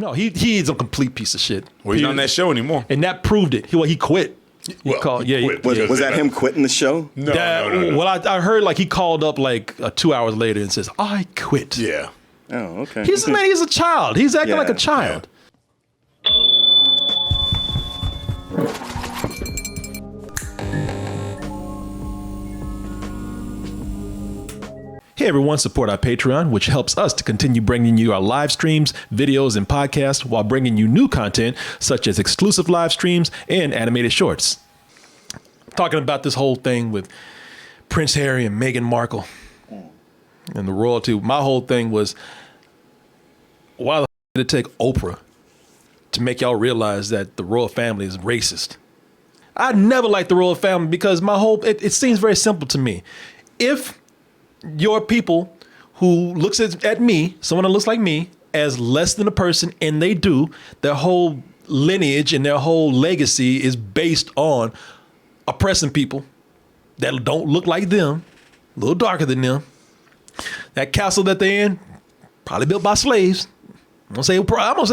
No, he's a complete piece of shit. Well, he's not on that show anymore. And that proved it. He quit. He quit. Was that him quitting the show? No. Well, I heard like he called up like 2 hours later and says, I quit. Yeah. Oh, okay. He's a child. He's acting like a child. Hey everyone, support our Patreon, which helps us to continue bringing you our live streams, videos, and podcasts while bringing you new content such as exclusive live streams and animated shorts. Talking about this whole thing with Prince Harry and Meghan Markle and the royalty. My whole thing was, why the did it take Oprah to make y'all realize that the royal family is racist? I never liked the royal family because it seems very simple to me. If your people who looks at me, someone that looks like me, as less than a person, and they do, their whole lineage and their whole legacy is based on oppressing people that don't look like them, a little darker than them. That castle that they're in, probably built by slaves. I'm gonna say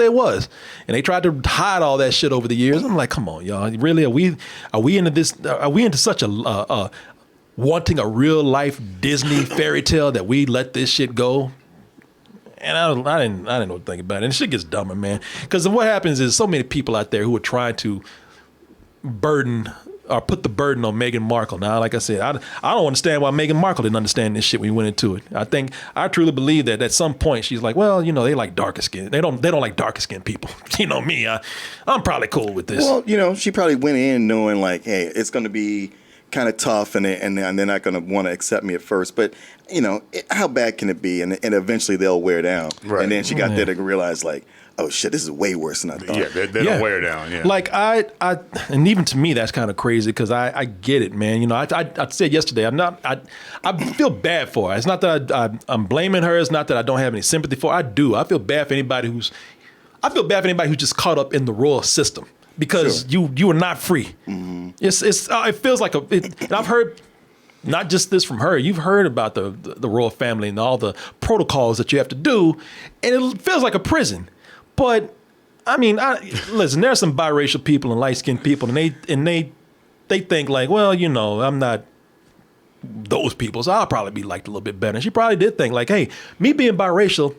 it was, and they tried to hide all that shit over the years. I'm like, come on, y'all, really? Are we into this? Are we into such a wanting a real life Disney fairy tale that we let this shit go? And I didn't know what to think about it. And shit gets dumber, man. Because what happens is so many people out there who are trying to put the burden on Meghan Markle. Now, like I said, I don't understand why Meghan Markle didn't understand this shit when we went into it. I truly believe that at some point she's like, well, they like darker skin. They don't like darker skinned people. Me, I'm probably cool with this. Well, she probably went in knowing like, hey, it's going to be kind of tough, and they're not going to want to accept me at first. But how bad can it be? And eventually they'll wear down. Right. And then she got there to realize like, oh shit, this is way worse than I thought. Yeah, they don't wear down. Yeah. Like and even to me that's kind of crazy because I get it, man. I said yesterday I feel bad for her. It's not that I'm blaming her. It's not that I don't have any sympathy for her. I do. I feel bad for anybody who's just caught up in the royal system. Because you are not free. Mm-hmm. It feels like and I've heard not just this from her. You've heard about the royal family and all the protocols that you have to do, and it feels like a prison. But I mean, listen. There are some biracial people and light skinned people, and they think like, well, I'm not those people, so I'll probably be liked a little bit better. And she probably did think like, hey, me being biracial,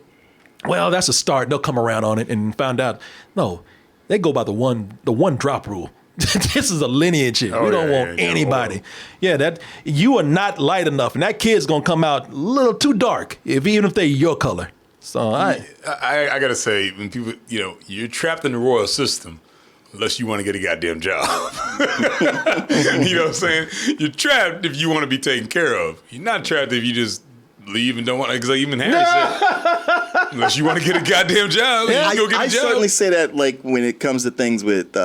well, that's a start. They'll come around on it and found out no. They go by the one drop rule. This is a lineage here. We don't want anybody. Yeah, that you are not light enough, and that kid's gonna come out a little too dark, even if they're your color. So I gotta say, when people, you're trapped in the royal system, unless you want to get a goddamn job. You know what I'm saying? You're trapped if you want to be taken care of. You're not trapped if you just leave and don't want to, because even Harry said, unless you want to get a goddamn job, you go get a job. I certainly say that, like, when it comes to things with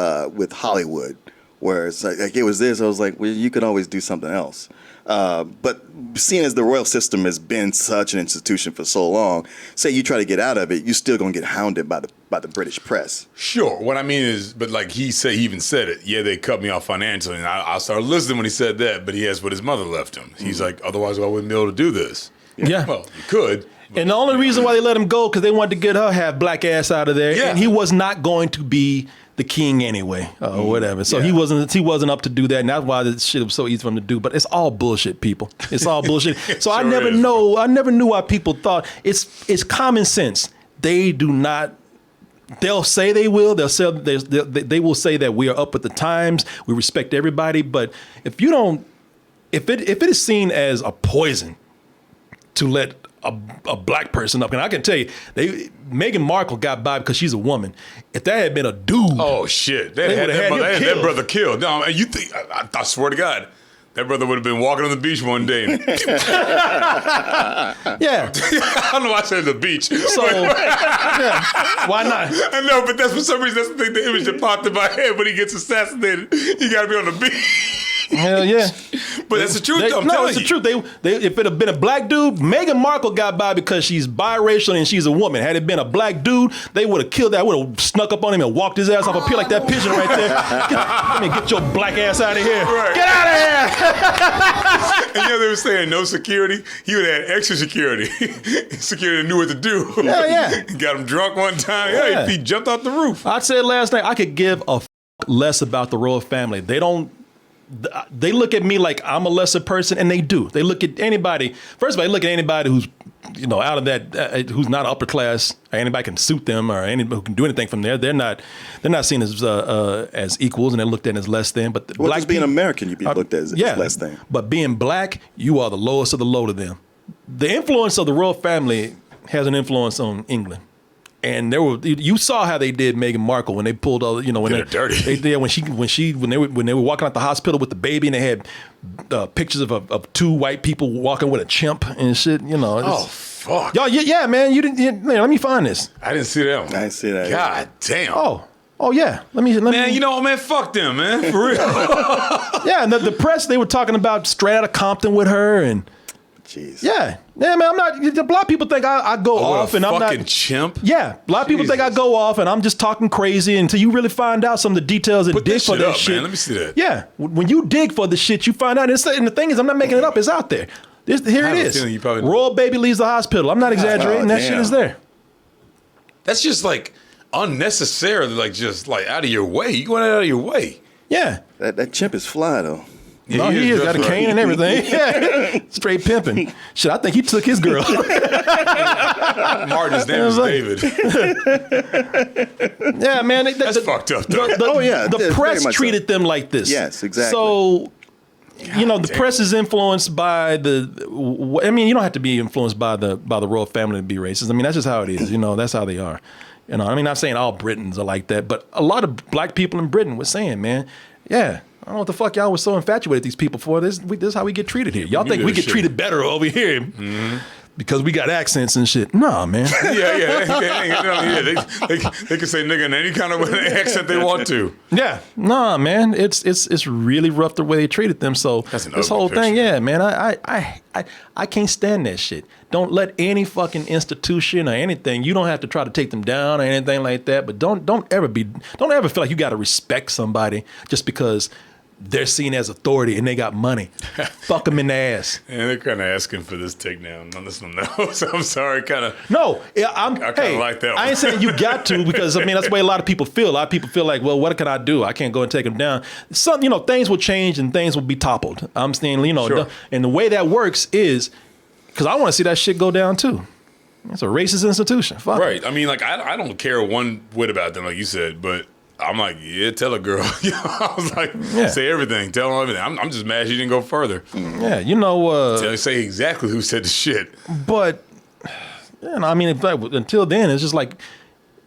Hollywood, where it's like it was this, I was like, well, you could always do something else. But seeing as the royal system has been such an institution for so long, say you try to get out of it, you're still going to get hounded by the British press. Sure. What I mean is, but like he even said it, yeah, they cut me off financially. And I started listening when he said that, but he has what his mother left him. He's like, otherwise I wouldn't be able to do this. Yeah. Well, you could. And the only reason why they let him go, because they wanted to get her half black ass out of there. Yeah. And he was not going to be the king anyway, or whatever. So he wasn't up to do that, and that's why this shit was so easy for him to do. But it's all bullshit, people. It's all bullshit. So I never knew why people thought it's common sense. They do not. They'll say they will. They will say that we are up with the times. We respect everybody. But if you don't, if it is seen as a poison to let a black person up, and I can tell you, Meghan Markle got by because she's a woman. If that had been a dude, oh shit, they had that brother killed. No, you think? I swear to God, that brother would have been walking on the beach one day. And yeah, I don't know why I said the beach. So yeah, why not? I know, but that's for some reason that's the image that popped in my head when he gets assassinated. You got to be on the beach. Hell yeah. But that's the truth, though. I'm no, telling it's the you. truth. If it had been a black dude, Meghan Markle got by because she's biracial and she's a woman. Had it been a black dude, they would have killed that. Would have snuck up on him and walked his ass off a pier like that pigeon right there. Get your black ass out of here. Right. Get out of here. And they were saying no security. He would have had extra security. Security knew what to do. Hell yeah. Got him drunk one time. Yeah. Yeah, he jumped off the roof. I said last night, I could give a less about the royal family. They look at me like I'm a lesser person, and they do. They look at anybody. First of all, they look at anybody who's, out of that, who's not upper class, or anybody can suit them, or anybody who can do anything from there. They're not seen as equals, and they're looked at as less than. But Well, black just being people, American, you'd be looked at as less than. But being black, you are the lowest of the low to them. The influence of the royal family has an influence on England. And you saw how they did Meghan Markle when they pulled all, when Did her dirty. when they were walking out the hospital with the baby and they had pictures of two white people walking with a chimp and shit. Oh, fuck. Y'all, yeah, man. You didn't. Let me find this. I didn't see that one. I didn't see that. God damn. Oh yeah. Let me. Man, fuck them, man. For real. Yeah, and the press, they were talking about straight out of Compton with her and. Jeez. Yeah, man. I'm not. A lot of people think I go off, and I'm not. Fucking chimp. Yeah, a lot of people think I go off, and I'm just talking crazy until you really find out some of the details and Put dig that for shit that up, shit. man. Let me see that. Yeah, when you dig for the shit, you find out. And the thing is, I'm not making it up. It's out there. Here have it a is. feeling you probably know. Royal baby leaves the hospital. I'm not exaggerating. That shit damn. is there. That's just like unnecessarily, just out of your way. You going out of your way. Yeah. That chimp is fly, though. Yeah, No, he is got a just cane and everything. Yeah. Straight pimping. Shit, I think he took his girl. Martin's name is David. Yeah, man. That's fucked up, though. The very press much treated them like this. Yes, exactly. So, the damn. press is influenced by you don't have to be influenced by the royal family to be racist. I mean, that's just how it is. That's how they are. Not saying all Britons are like that, but a lot of black people in Britain were saying, man, yeah. I don't know what the fuck y'all was so infatuated with these people for. This is how we get treated here. Y'all think we get treated better over here because we got accents and shit. Nah, man. Yeah. They can say nigga in any kind of accent they want to. Yeah. Nah, man. It's really rough the way they treated them. So That's an this ugly whole thing, picture. yeah, man. I can't stand that shit. Don't let any fucking institution or anything. You don't have to try to take them down or anything like that. But don't ever feel like you got to respect somebody just because they're seen as authority and they got money. Fuck them in the ass. And they're kind of asking for this takedown. None of them know. So I'm sorry, kind of. No, I kinda like that one. I ain't saying you got to because that's the way a lot of people feel. A lot of people feel like, well, what can I do? I can't go and take them down. Some, things will change and things will be toppled. I'm saying, Sure. and the way that works is because I want to see that shit go down too. It's a racist institution. Fuck Right. it. I mean, I don't care one whit about them, like you said, but I'm like, yeah, tell a girl. I was like, say everything. Tell them everything. I'm just mad she didn't go further. Yeah, Say exactly who said the shit. But until then, it's just like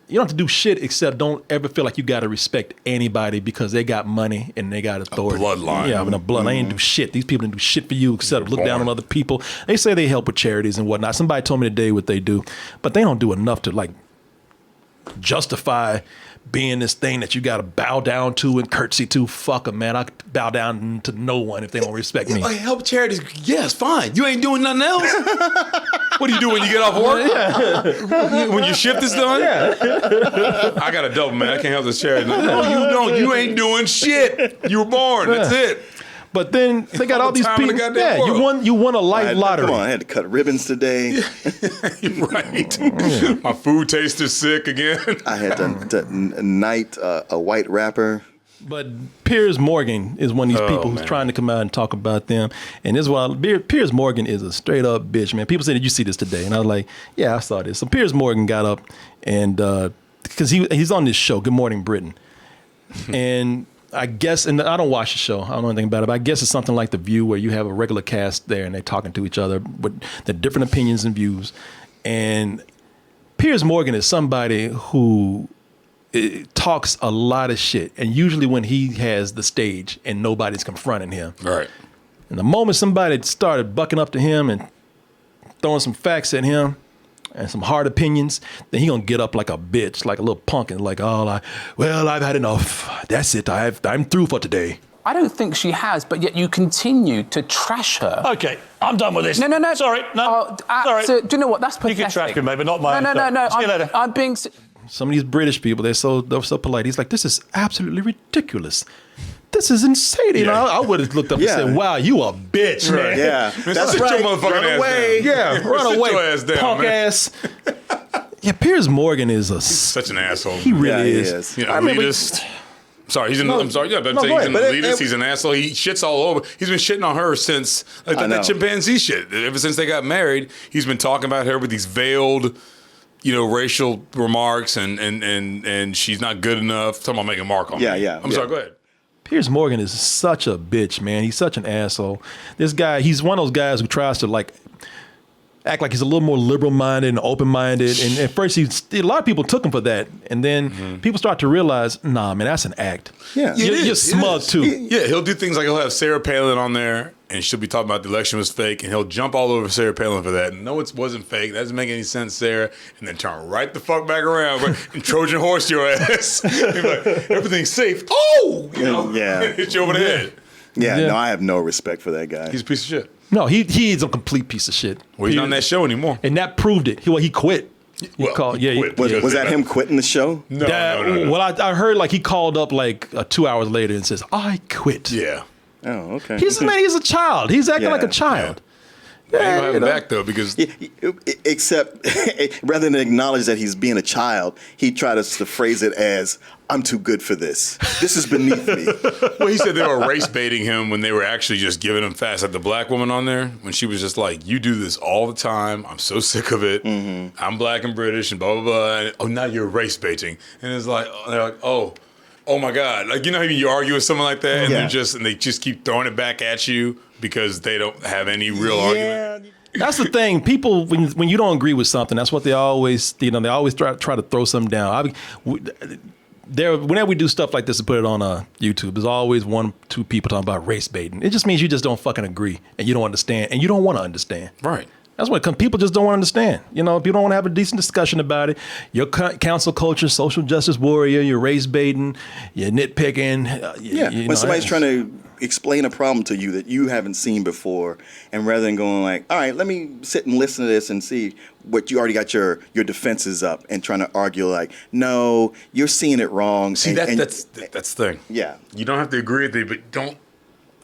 you don't have to do shit except don't ever feel like you got to respect anybody because they got money and they got authority. bloodline. Yeah, a blood. They ain't do shit. These people didn't do shit for you except look down on other people. They say they help with charities and whatnot. Somebody told me today what they do, but they don't do enough to justify being this thing that you got to bow down to and curtsy to. Fuck them, man. I bow down to no one if they don't respect me. Help charities. Yes, fine. You ain't doing nothing else. What do you do when you get off work? When your shift is done? I got a double, man. I can't help this charity. No, you don't. You ain't doing shit. You were born. That's it. But then they got all these time in the people. goddamn Yeah, world. you won a life lottery. Come on, I had to cut ribbons today. Right. My food taster sick again. I had to knight a white rapper. But Piers Morgan is one of these people who's man. trying to come out and talk about them. And this is why Piers Morgan is a straight up bitch, man. People say, did you see this today? And I was like, yeah, I saw this. So Piers Morgan got up and because he's on this show, Good Morning Britain. And I guess, and I don't watch the show, I don't know anything about it, but I guess it's something like The View where you have a regular cast there and they're talking to each other with the different opinions and views. And Piers Morgan is somebody who talks a lot of shit. And usually when he has the stage and nobody's confronting him. Right. And the moment somebody started bucking up to him and throwing some facts at him and some hard opinions, then he gonna get up like a bitch, like a little punk, and like, I've had enough. That's it. I'm through for today. I don't think she has, but yet you continue to trash her. Okay, I'm done with this. No. Sorry, no. Sorry. So, do you know what? That's pathetic. You can trash me, maybe not mine. No. See you later. I'm being... Some of these British people, they're so polite. He's like, this is absolutely ridiculous. This is insane. You know, I would have looked up and said, wow, you a bitch, man. Yeah, That's right. Run away. Yeah, run away, your ass down, punk man. ass. Yeah, Piers Morgan is Such an asshole. He really he is. is. You know, I remember- elitist. Sorry, he's an. No, I'm sorry. Yeah, but no, he's go an ahead. elitist. He's an asshole. He shits all over. He's been shitting on her since that chimpanzee shit. Ever since they got married, he's been talking about her with these veiled, racial remarks, and she's not good enough. Talking about Meghan Markle. I'm sorry. Go ahead. Piers Morgan is such a bitch, man. He's such an asshole. This guy, he's one of those guys who tries to act like he's a little more liberal-minded and open-minded. And at first, a lot of people took him for that. And then people start to realize, nah, man, that's an act. Yeah. You're smug, too. He'll do things like he'll have Sarah Palin on there, and she'll be talking about the election was fake, and he'll jump all over Sarah Palin for that. No, it wasn't fake. That doesn't make any sense, Sarah. And then turn right the fuck back around and Trojan horse your ass. He'll be like, everything's safe. Oh! Hit you over the head. Yeah, no, I have no respect for that guy. He's a piece of shit. No, he is a complete piece of shit. Well, he's not on that show anymore. And that proved it. He quit. Well, Was that him quitting the show? No. Well, I heard he called up 2 hours later and says, I quit. Yeah. Oh, okay. He's a child. He's acting like a child. I ain't gonna have him back though because except rather than acknowledge that he's being a child, he tried to phrase it as "I'm too good for this. This is beneath me." well, he said they were race baiting him when they were actually just giving him fast. Like the black woman on there, when she was just like, "You do this all the time. I'm so sick of it. I'm black and British and blah blah blah." And, oh, now you're race baiting, and it's like they're like, "Oh my God!" Like how you argue with someone like that, and they just keep throwing it back at you because they don't have any real argument. That's the thing. People, when you don't agree with something, that's what they always, they always try to throw something down. Whenever we do stuff like this and put it on YouTube, there's always 1-2 people talking about race baiting. It just means you just don't fucking agree and you don't understand and you don't want to understand. Right. That's what people just don't want to understand. People don't want to have a decent discussion about it. You're council culture, social justice warrior, you're race baiting, you're nitpicking. When somebody's trying to explain a problem to you that you haven't seen before, and rather than going like, all right, let me sit and listen to this and see what you already got your defenses up and trying to argue like, no, you're seeing it wrong. See, that's the thing. Yeah. You don't have to agree with me, but don't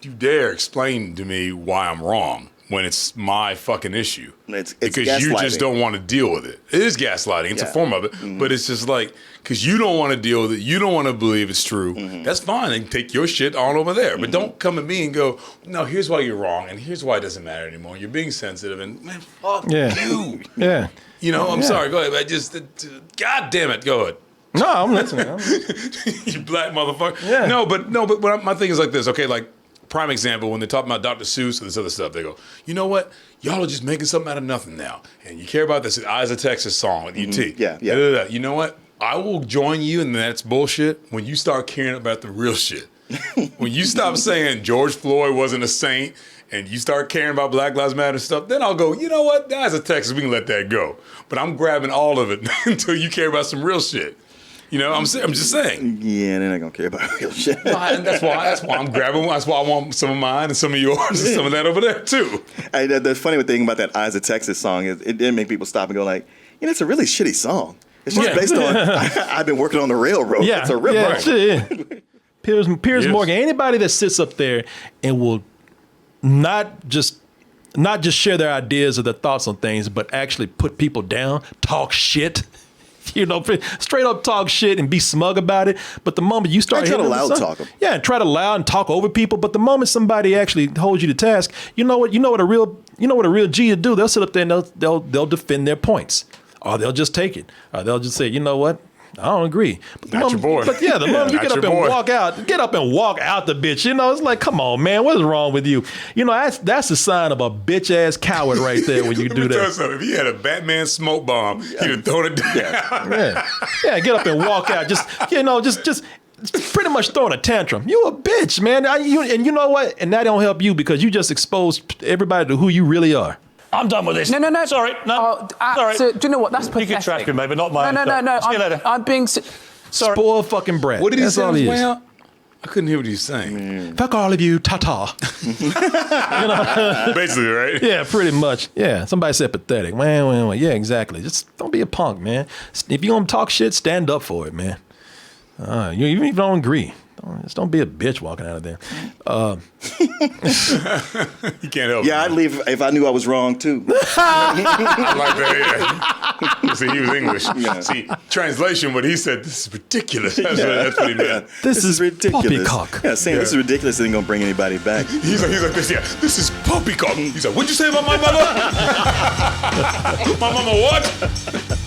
you dare explain to me why I'm wrong when it's my fucking issue. It's because gaslighting. you just don't want to deal with it. It is gaslighting. It's a form of it. But it's just like, because you don't want to deal with it. You don't want to believe it's true. That's fine. And take your shit on over there. But don't come at me and go, no, here's why you're wrong. And here's why it doesn't matter anymore. You're being sensitive. And man, fuck you. Yeah. I'm sorry. Go ahead. God damn it. Go ahead. No, I'm listening. You black motherfucker. Yeah. No, but my thing is like this. Okay, like, prime example, when they're talking about Dr. Seuss and this other stuff, they go, you know what? Y'all are just making something out of nothing now. And you care about this Eyes of Texas song with UT. Yeah. You know what? I will join you in that's bullshit when you start caring about the real shit. When you stop saying George Floyd wasn't a saint and you start caring about Black Lives Matter stuff, then I'll go, you know what? The Eyes of Texas, we can let that go. But I'm grabbing all of it until you care about some real shit. I'm just saying. Yeah, they're not gonna care about real shit. And that's why I'm grabbing. That's why I want some of mine and some of yours and some of that over there too. The funny thing about that Eyes of Texas song is it did make people stop and go like, it's a really shitty song. It's just based on I've been working on the railroad. Yeah, it's a rip off. Piers Morgan, anybody that sits up there and will not just share their ideas or their thoughts on things, but actually put people down, talk shit. Straight up talk shit and be smug about it. But the moment you start try to loud talk them. Yeah, try to loud and talk over people. But the moment somebody actually holds you to task, you know what a real G to do. They'll sit up there and they'll defend their points, or they'll just take it, or they'll just say, you know what, I don't agree. But Not your boy. But the moment you get up and walk out the bitch. It's like, come on, man, what is wrong with you? That's a sign of a bitch ass coward right there when you do that. If he had a Batman smoke bomb, he'd have thrown it down. Yeah, get up and walk out. Just pretty much throwing a tantrum. You a bitch, man. And you know what? And that don't help you because you just exposed everybody to who you really are. I'm done with this. No. Sorry, no. Sorry. So, do you know what? That's pathetic. You can trash me, maybe not mine. No. See you later. I'm being... Spoiled fucking brat. What did he That's say all on his he way is. out? I couldn't hear what he was saying. Fuck all of you, ta-ta. Basically, right? Yeah, pretty much. Yeah, somebody said pathetic. Well, yeah, exactly. Just don't be a punk, man. If you gonna talk shit, stand up for it, man. You even if you don't agree, just don't be a bitch walking out of there. You can't help Yeah, it. I'd leave if I knew I was wrong too. I like that, yeah. See, he was English. Yeah. See, translation, what he said, this is ridiculous. That's what he meant. This is ridiculous. poppycock. Yeah, saying this is ridiculous isn't gonna bring anybody back. He's like this, yeah. This is poppycock. He's like, what'd you say about my mother? My mama what?